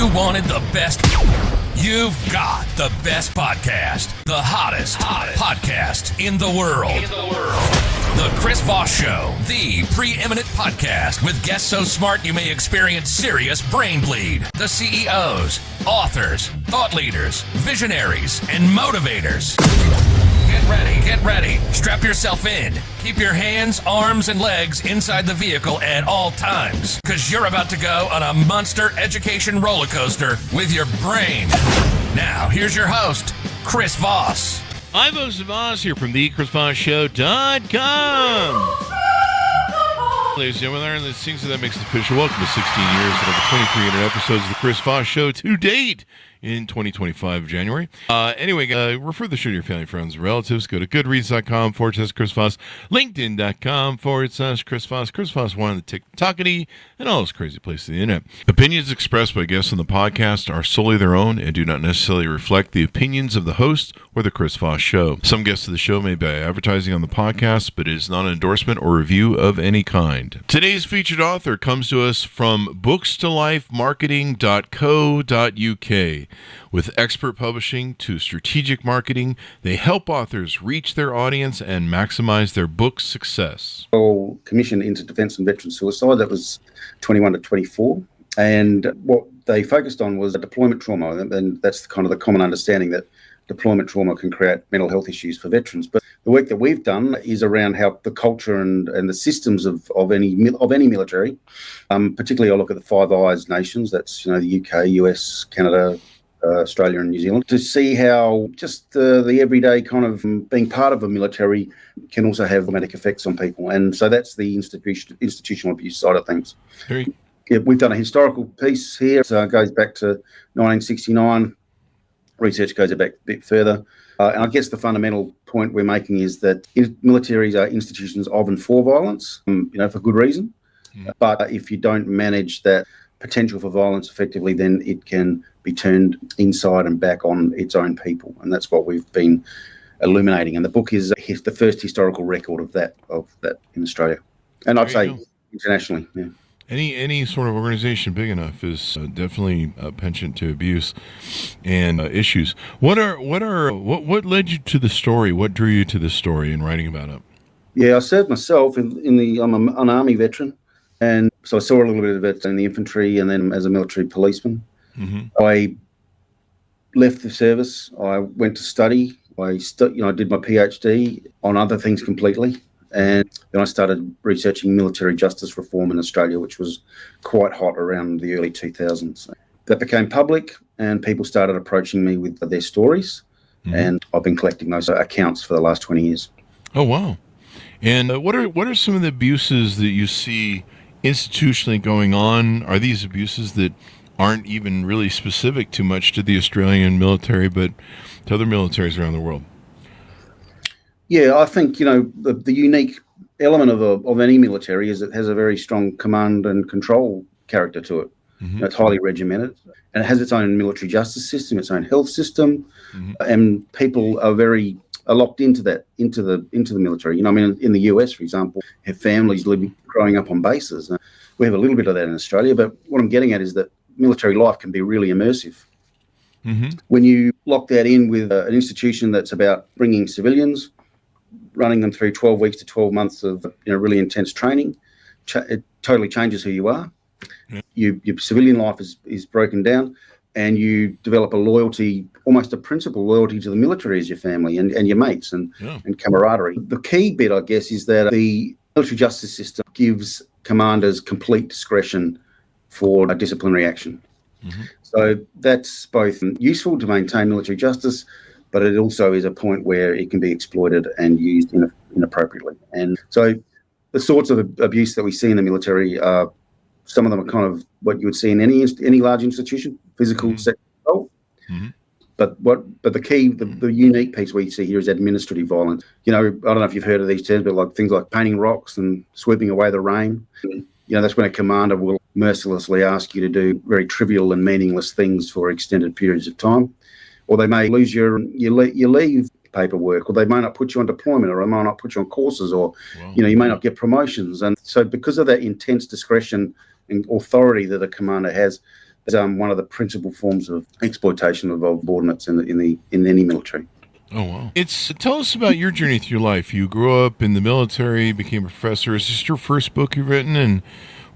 you wanted the best, you've got the best podcast, the hottest podcast in the world. The Chris Voss Show, the preeminent podcast with guests so smart you may experience serious brain bleed. The CEOs, authors, thought leaders, visionaries, and motivators. Get ready. Strap yourself in. Keep your hands, arms, and legs inside the vehicle at all times, because you're about to go on a monster education roller coaster with your brain. Now, here's your host, Chris Voss. I'm Voss here from the ChrisVossShow.com. Ladies and gentlemen, there are the things that makes it official. Welcome to 16 years and over 2,300 episodes of the Chris Voss Show to date in 2025 January. Anyway, refer the show to your family, friends, and relatives. Go to goodreads.com/Chris Voss, linkedin.com/Chris Voss, Chris Voss one on the TikTokity, and all those crazy places on the internet. Opinions expressed by guests on the podcast are solely their own and do not necessarily reflect the opinions of the host or the Chris Voss Show. Some guests of the show may be advertising on the podcast, but it is not an endorsement or review of any kind. Today's featured author comes to us from bookstolifemarketing.co.uk. With expert publishing to strategic marketing, they help authors reach their audience and maximize their book's success. Commission into Defence and Veteran Suicide, that was 21 to 24. And what they focused on was deployment trauma. And that's kind of the common understanding that deployment trauma can create mental health issues for veterans. But the work that we've done is around how the culture and the systems of any military, particularly I look at the Five Eyes nations, that's the UK, US, Canada, Australia and New Zealand, to see how just the everyday kind of being part of a military can also have dramatic effects on people. And so that's the institutional abuse side of things. We've done a historical piece here. It goes back to 1969. Research goes back a bit further. And I guess the fundamental point we're making is that militaries are institutions of and for violence, for good reason. Yeah. But if you don't manage that potential for violence effectively, then it can be turned inside and back on its own people. And that's what we've been illuminating. And the book is the first historical record of that in Australia. And I'd say internationally, yeah. Any sort of organization big enough is definitely a penchant to abuse and issues. What led you to the story? What drew you to this story and writing about it? Yeah, I served myself I'm an Army veteran, and so I saw a little bit of it in the infantry and then as a military policeman. Mm-hmm. I left the service. I went to study. I did my PhD on other things completely. And then I started researching military justice reform in Australia, which was quite hot around the early 2000s. That became public, and people started approaching me with their stories. Mm-hmm. And I've been collecting those accounts for the last 20 years. Oh, wow. And what are some of the abuses that you see institutionally going on? Are these abuses that aren't even really specific too much to the Australian military, but to other militaries around the world? Yeah, I think, the unique element of any military is it has a very strong command and control character to it. Mm-hmm. It's highly regimented, and it has its own military justice system, its own health system, mm-hmm. and people are locked into that, into the military. In the US, for example, have families growing up on bases. We have a little bit of that in Australia, but what I'm getting at is that military life can be really immersive. Mm-hmm. When you lock that in with an institution that's about bringing civilians, running them through 12 weeks to 12 months of really intense training, it totally changes who you are. Yeah. Your civilian life is broken down, and you develop a loyalty, almost a principal loyalty to the military as your family and your mates and camaraderie. The key bit, I guess, is that the military justice system gives commanders complete discretion for a disciplinary action. Mm-hmm. So that's both useful to maintain military justice, but it also is a point where it can be exploited and used inappropriately. And so the sorts of abuse that we see in the military are, some of them are kind of what you would see in any large institution, physical, mm-hmm. sexual. Mm-hmm. But the key, the unique piece we see here is administrative violence. I don't know if you've heard of these terms, but like things like painting rocks and sweeping away the rain. That's when a commander will mercilessly ask you to do very trivial and meaningless things for extended periods of time. Or they may lose your leave paperwork, or they may not put you on deployment, or they may not put you on courses, or you may not get promotions. And so because of that intense discretion and authority that a commander has, as one of the principal forms of exploitation of ordnance in any military. Oh, wow. Tell us about your journey through life. You grew up in the military, became a professor. Is this your first book you've written? And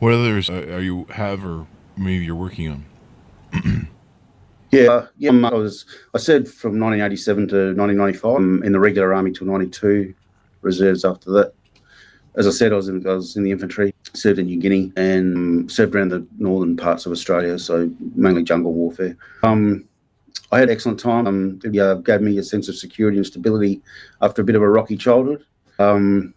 what others are you have or maybe you're working on? I said from 1987 to 1995, in the regular army till 92, reserves after that. As I said, I was in the infantry, served in New Guinea, and served around the northern parts of Australia, so mainly jungle warfare. I had an excellent time. It gave me a sense of security and stability after a bit of a rocky childhood. And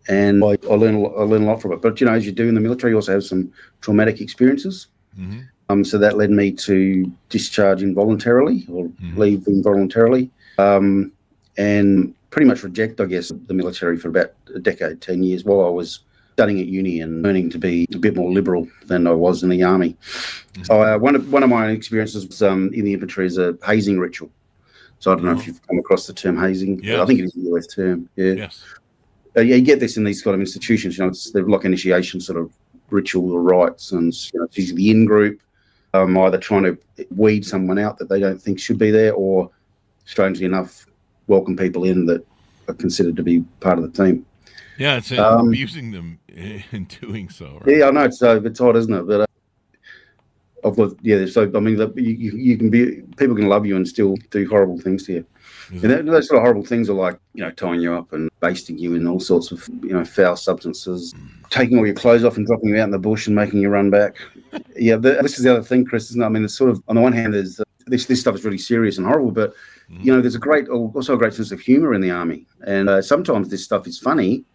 I learned a lot from it. But, as you do in the military, you also have some traumatic experiences. Mm-hmm. So that led me to discharge involuntarily or leave involuntarily and pretty much reject, I guess, the military for about a decade, 10 years, while I was studying at uni and learning to be a bit more liberal than I was in the army. Mm-hmm. So one of my experiences was in the infantry is a hazing ritual. So I don't know if you've come across the term hazing. Yes. I think it is a US term. Yeah. Yes. You get this in these kind of institutions. They're like initiation sort of ritual or rites, and it's usually the in-group either trying to weed someone out that they don't think should be there, or strangely enough, welcome people in that are considered to be part of the team. Yeah, it's abusing them in doing so. Right? Yeah, I know it's a bit odd, isn't it? But so I mean, you can be, people can love you and still do horrible things to you. And those sort of horrible things are like, tying you up and basting you in all sorts of, foul substances, taking all your clothes off and dropping you out in the bush and making you run back. This is the other thing, Chris, isn't it? I mean, it's sort of, on the one hand, there's this stuff is really serious and horrible, but there's also a great sense of humor in the army, and sometimes this stuff is funny,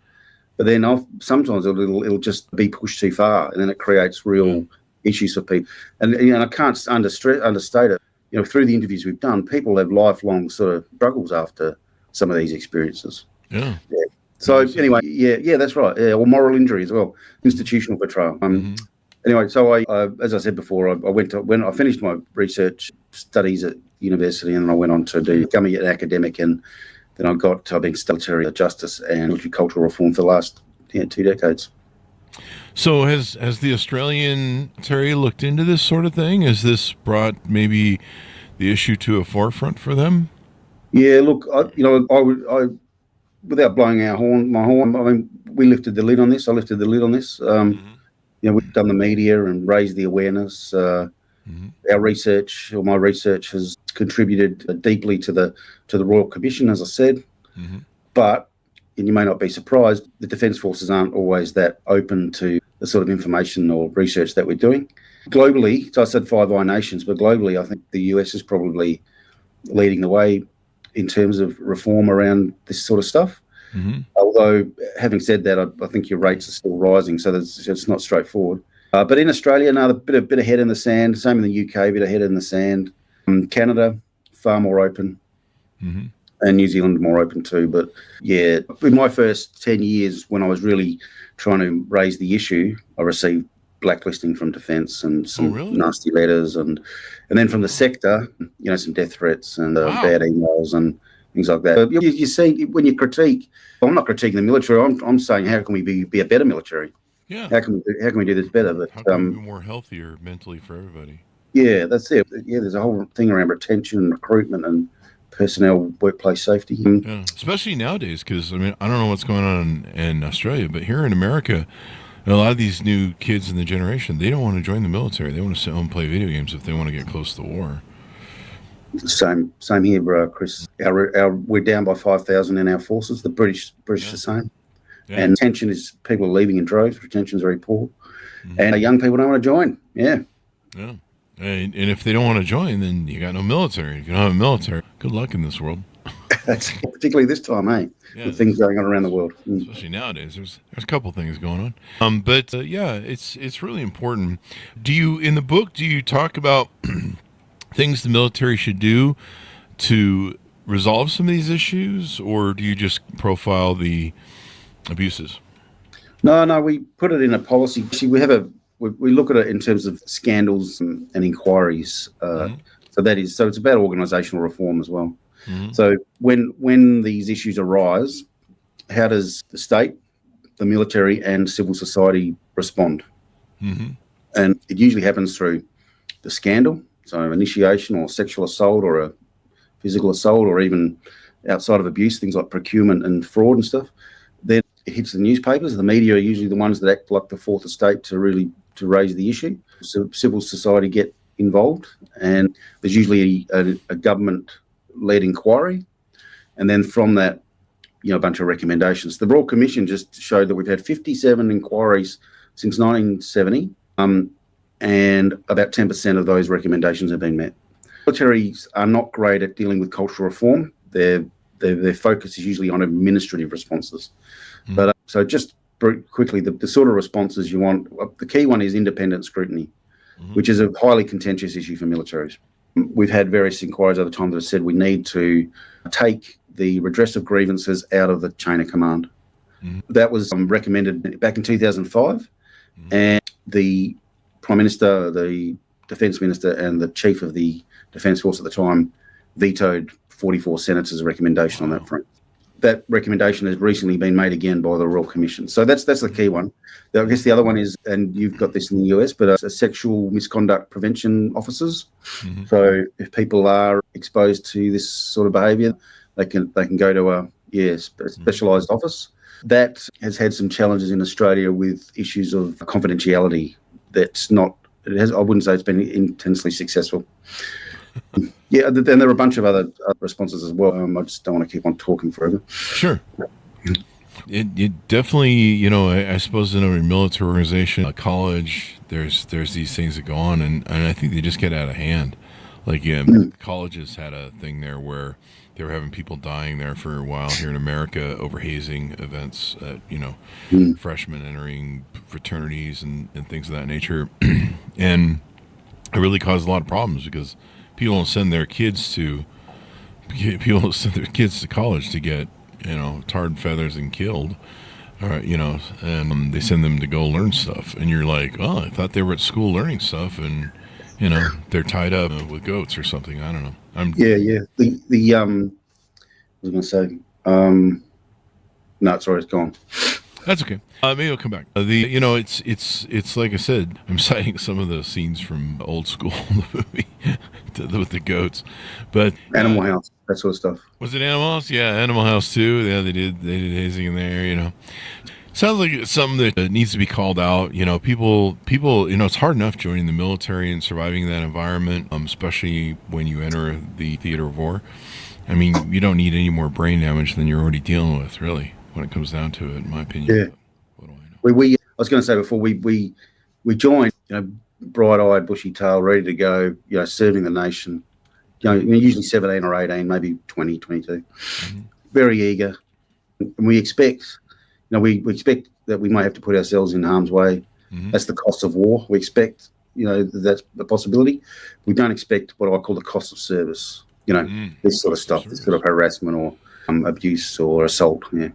but then sometimes it'll just be pushed too far, and then it creates real issues for people. And I can't understate it. Through the interviews we've done, people have lifelong sort of struggles after some of these experiences. Yeah. So anyway, that's right. Yeah, or moral injury as well, institutional betrayal. Anyway, so I as I said before, when I finished my research studies at university, and then I went on to become an academic, and then I've been military justice and cultural reform for the last 2 decades. So has the Australian military looked into this sort of thing? Has this brought maybe the issue to a forefront for them? Yeah, look, I without blowing my horn, I mean, we lifted the lid on this. I lifted the lid on this. We've done the media and raised the awareness. Our research, or my research, has contributed deeply to the Royal Commission, as I said. But, and you may not be surprised, the Defence Forces aren't always that open to the sort of information or research that we're doing. Globally, so I said Five Eyes nations, but globally, I think the US is probably leading the way in terms of reform around this sort of stuff. Although, having said that, I think your rates are still rising, so it's not straightforward. But in Australia, a bit ahead in the sand. Same in the UK, a bit ahead in the sand. Canada, far more open. And New Zealand more open too. But yeah, in my first 10 years, when I was really trying to raise the issue, I received blacklisting from Defence and some nasty letters, and then from the sector, some death threats and bad emails and things like that. But you see, when you critique, I'm not critiquing the military. I'm saying, how can we be a better military? Yeah. How can we do this better? But how can we be more healthier mentally for everybody? Yeah, that's it. Yeah, there's a whole thing around retention and recruitment and personnel workplace safety. Yeah, especially nowadays, because I mean, I don't know what's going on in Australia, but here in America, a lot of these new kids in the generation, they don't want to join the military. They want to sit home and play video games if they want to get close to the war. Same here, bro, Chris. We're down by 5,000 in our forces. The British the same. Yeah. And retention is, people are leaving in droves. Retention is very poor. And young people don't want to join. Yeah. And if they don't want to join, then you got no military. If you don't have a military, good luck in this world. That's particularly this time, Yeah, with things going on around the world. Especially nowadays, there's a couple things going on. But it's really important. In the book, do you talk about things the military should do to resolve some of these issues, or do you just profile the abuses? No, we put it in a policy. See, we look at it in terms of scandals and inquiries. So it's about organisational reform as well. So when these issues arise, how does the state, the military, and civil society respond? And it usually happens through the scandal, so initiation or sexual assault or a physical assault or even outside of abuse, things like procurement and fraud and stuff, then it hits the newspapers. The media are usually the ones that act like the fourth estate to raise the issue. So civil society get involved, and there's usually a government-led inquiry. And then from that, a bunch of recommendations. The Royal Commission just showed that we've had 57 inquiries since 1970, and about 10% of those recommendations have been met. Militaries are not great at dealing with cultural reform. Their focus is usually on administrative responses. But so just quickly, the sort of responses you want, the key one is independent scrutiny, which is a highly contentious issue for militaries. We've had various inquiries over time that have said we need to take the redress of grievances out of the chain of command. That was recommended back in 2005, and the Prime Minister, the Defence Minister, and the Chief of the Defence Force at the time vetoed 44 senators' recommendation on that front. That recommendation has recently been made again by the Royal Commission. So that's the key one. I guess the other one is, and you've got this in the US, but sexual misconduct prevention officers. So if people are exposed to this sort of behaviour, they can go to a specialised office. That has had some challenges in Australia with issues of confidentiality. I wouldn't say it's been intensely successful. Yeah, then there are a bunch of other responses as well. I just don't want to keep on talking forever. Sure. It definitely, I suppose in a military organization, a college, there's these things that go on, and I think they just get out of hand. Like, colleges had a thing there where they were having people dying there for a while here in America over hazing events, freshmen entering fraternities and things of that nature. And it really caused a lot of problems because people don't send their kids to college to get, tarred and feathers and killed, and they send them to go learn stuff. And you're like, oh, I thought they were at school learning stuff, and they're tied up with goats or something. I don't know. I was going to say, no, sorry, it's gone. That's okay. Maybe I'll come back. It's like I said, I'm citing some of the scenes from Old School, the movie, with the goats, but Animal House, that sort of stuff. Was it Animal House? Yeah, Animal House too. Yeah, they did hazing in there. Sounds like it's something that needs to be called out. People. It's hard enough joining the military and surviving that environment, especially when you enter the theater of war. I mean, you don't need any more brain damage than you're already dealing with, really, when it comes down to it, in my opinion. Yeah. What do I know? I was going to say before we joined, bright-eyed, bushy-tailed, ready to go, serving the nation. Usually 17 or 18, maybe 20, 22. Very eager, and we expect. We expect that we may have to put ourselves in harm's way. That's the cost of war. We expect, that's a possibility. We don't expect what I call the cost of service. This sort of stuff, this sort of harassment or abuse or assault. Yeah.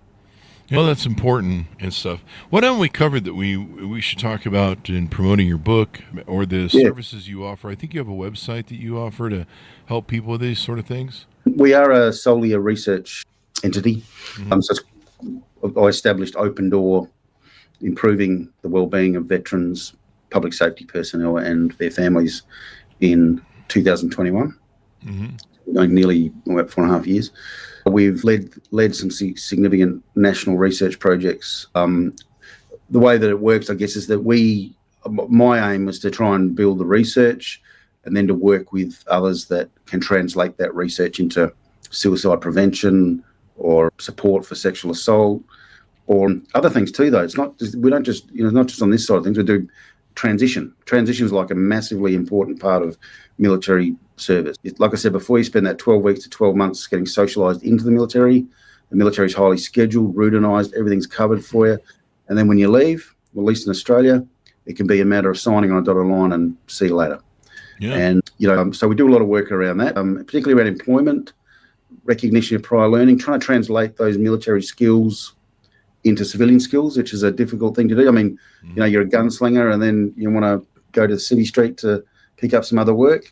Well, that's important and stuff. What haven't we covered that we should talk about in promoting your book or the services you offer? I think you have a website that you offer to help people with these sort of things. We are solely a research entity. I established Open Door, improving the well-being of veterans, public safety personnel and their families in 2021, nearly about 4.5 years. We've led some significant national research projects. The way that it works, I guess, is that my aim was to try and build the research and then to work with others that can translate that research into suicide prevention or support for sexual assault or other things too, though. We don't just, not just on this side of things, we do transition. Transition is like a massively important part of military service. Like I said before, you spend that 12 weeks to 12 months getting socialised into the military. The military is highly scheduled, routinized, everything's covered for you. And then when you leave, well, at least in Australia, it can be a matter of signing on a dotted line and see you later. Yeah. And, so we do a lot of work around that, particularly around employment, recognition of prior learning, trying to translate those military skills into civilian skills, which is a difficult thing to do. I mean, you're a gunslinger and then you want to go to the city street to pick up some other work.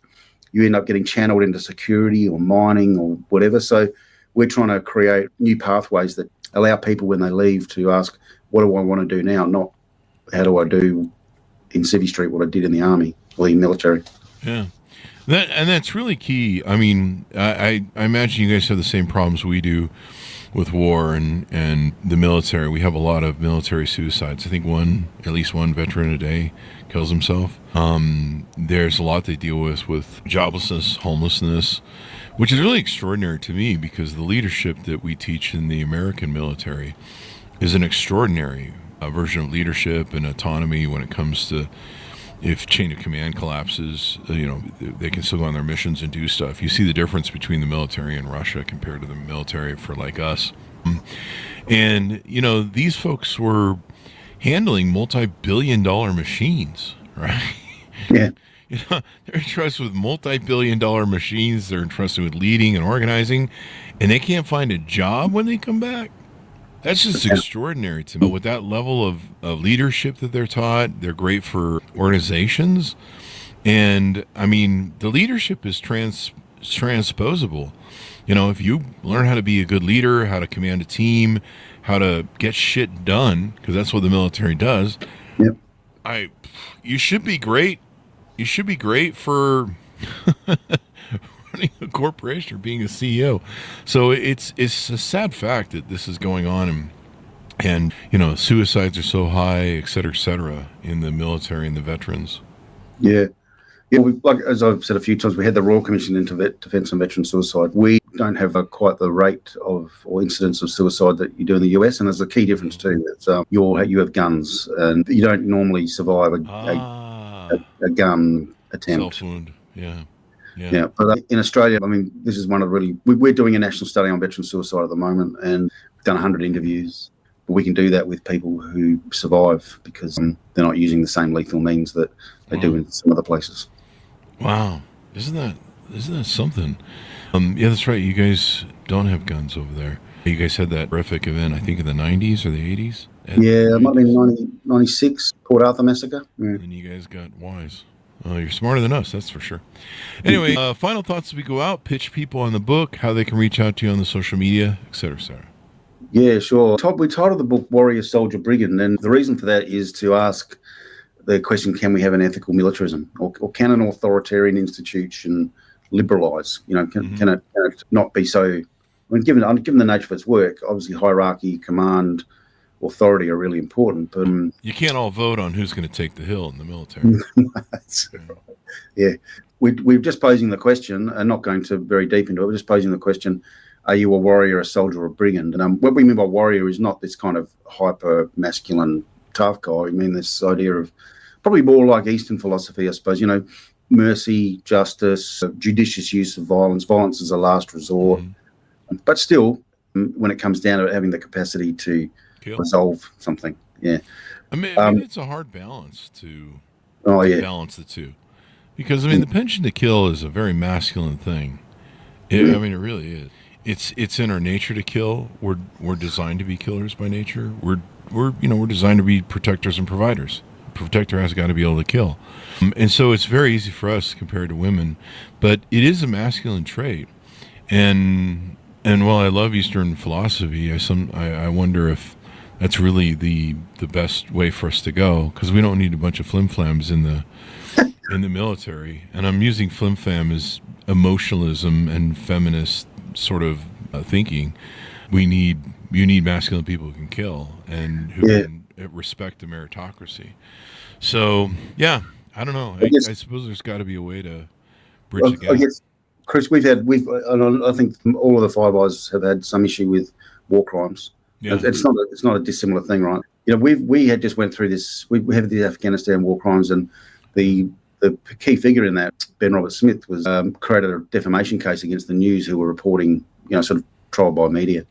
You end up getting channeled into security or mining or whatever. So we're trying to create new pathways that allow people when they leave to ask, what do I want to do now? Not how do I do in Civvy Street what I did in the army or the military. Yeah. That's really key. I mean, I imagine you guys have the same problems we do with war and the military. We have a lot of military suicides. I think at least one veteran a day kills himself. There's a lot they deal with joblessness, homelessness, which is really extraordinary to me because the leadership that we teach in the American military is an extraordinary version of leadership and autonomy when it comes to if chain of command collapses, they can still go on their missions and do stuff. You see the difference between the military in Russia compared to the military for like us. And, these folks were handling multi-billion-dollar machines, right? Yeah. They're entrusted with multi-billion-dollar machines. They're entrusted with leading and organizing, and they can't find a job when they come back. That's just extraordinary to me. With that level of leadership that they're taught, they're great for organizations. And, I mean, the leadership is transposable. If you learn how to be a good leader, how to command a team, how to get shit done, because that's what the military does, yep. You should be great. You should be great for running a corporation or being a CEO. So it's a sad fact that this is going on, and suicides are so high, et cetera, in the military and the veterans. Yeah. Like as I've said a few times, we had the Royal Commission into Defence and Veteran Suicide. We don't have quite the rate or incidence of suicide that you do in the US, and there's a key difference too. It's you have guns, and you don't normally survive a gun attempt. Self-wound. Yeah, but in Australia, I mean, this is one of we're doing a national study on veteran suicide at the moment, and we've done 100 interviews. But we can do that with people who survive because they're not using the same lethal means that they do in some other places. Wow, isn't that something? Yeah, that's right. You guys don't have guns over there. You guys had that horrific event, I think, in the 90s or the 80s. Yeah, it might have been 96 Port Arthur massacre. Yeah. And you guys got wise. You're smarter than us, that's for sure. Anyway, final thoughts as we go out. Pitch people on the book, how they can reach out to you on the social media, et cetera, et cetera. Yeah, sure. We titled the book Warrior, Soldier, Brigand, and the reason for that is to ask the question, can we have an ethical militarism? Or can an authoritarian institution liberalise? Can it not be so... I mean, given the nature of its work, obviously hierarchy, command, authority are really important. But you can't all vote on who's going to take the hill in the military. Yeah. We're just posing the question, and not going to very deep into it, we're just posing the question, are you a warrior, a soldier, or a brigand? And what we mean by warrior is not this kind of hyper-masculine tough guy. I mean this idea of probably more like Eastern philosophy, I suppose, mercy, justice, judicious use of violence. Violence is a last resort. But still, when it comes down to having the capacity to resolve something, yeah. I mean, it's a hard balance to balance the two. Because, the penchant to kill is a very masculine thing. It really is. It's in our nature to kill. We're designed to be killers by nature. We're designed to be protectors and providers. A protector has got to be able to kill. And so it's very easy for us compared to women, but it is a masculine trait. And while I love Eastern philosophy, I wonder if that's really the best way for us to go, because we don't need a bunch of flim-flams in the military. And I'm using flim-flam as emotionalism and feminist sort of thinking. You need masculine people who can kill and who can respect the meritocracy. So, yeah, I don't know. I suppose there's got to be a way to bridge the gap. I guess, Chris, I think all of the Five Eyes have had some issue with war crimes. Yeah. It's not a dissimilar thing, right? We had just went through this. We have the Afghanistan war crimes, and the key figure in that, Ben Robert Smith, was created a defamation case against the news who were reporting, sort of trial by media,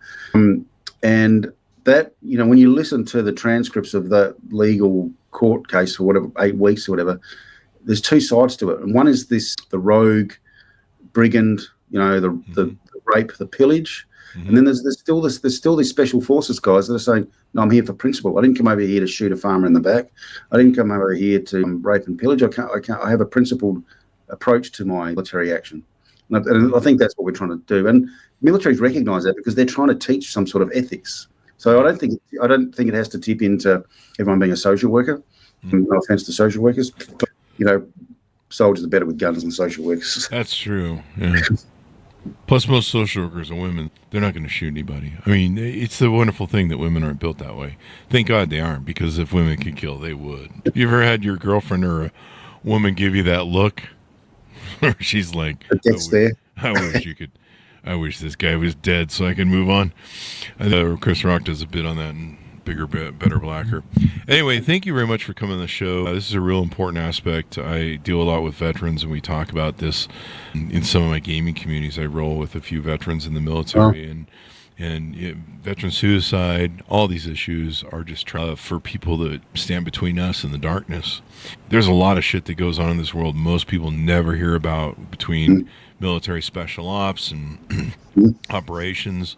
and that when you listen to the transcripts of the legal court case for whatever 8 weeks or whatever, there's two sides to it, and one is the rogue brigand, the rape, the pillage. And then there's still these special forces guys that are saying, no, I'm here for principle. I didn't come over here to shoot a farmer in the back. I didn't come over here to rape and pillage. I have a principled approach to my military action. And I think that's what we're trying to do. And militaries recognise that because they're trying to teach some sort of ethics. So I don't think it has to tip into everyone being a social worker. No offence to social workers, but, soldiers are better with guns than social workers. That's true. Yeah. Plus, most social workers are women. They're not going to shoot anybody. I mean, it's the wonderful thing that women aren't built that way. Thank God they aren't, because if women could kill, they would. You ever had your girlfriend or a woman give you that look? Where she's like, I wish you could. I wish this guy was dead so I can move on. I know Chris Rock does a bit on that in Bigger, Better, Blacker. Anyway, thank you very much for coming on the show. This is a real important aspect. I deal a lot with veterans, and we talk about this in some of my gaming communities. I roll with a few veterans in the military, and veteran suicide, all these issues are just for people that stand between us and the darkness. There's a lot of shit that goes on in this world most people never hear about, between military special ops and operations.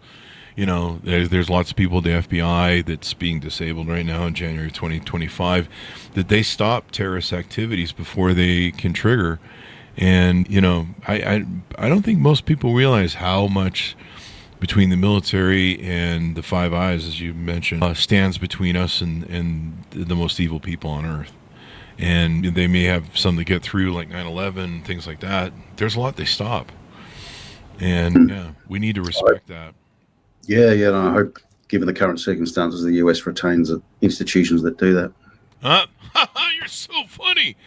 You know, there's lots of people at the FBI that's being disabled right now in January 2025, that they stop terrorist activities before they can trigger. And, you know, I don't think most people realize how much between the military and the Five Eyes, as you mentioned, stands between us and the most evil people on earth. And they may have some that get through, like 9/11, things like that. There's a lot they stop. And, yeah, we need to respect that. Yeah, and I hope, given the current circumstances, the US retains institutions that do that. You're so funny.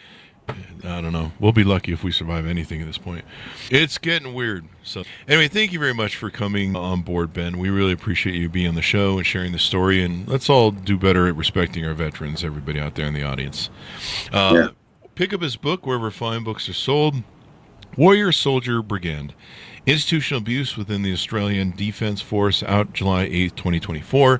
I don't know. We'll be lucky if we survive anything at this point. It's getting weird. So anyway, thank you very much for coming on board, Ben. We really appreciate you being on the show and sharing the story. And let's all do better at respecting our veterans, everybody out there in the audience. Pick up his book wherever fine books are sold. Warrior Soldier Brigand. Institutional Abuse Within the Australian Defence Force, out July 8th, 2024.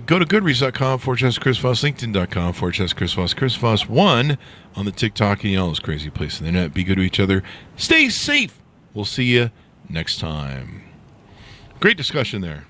Go to goodreads.com/Chris Voss, LinkedIn.com/Chris Voss, Chris Voss 1 on the TikTok and all those crazy places on the internet. Be good to each other. Stay safe. We'll see you next time. Great discussion there.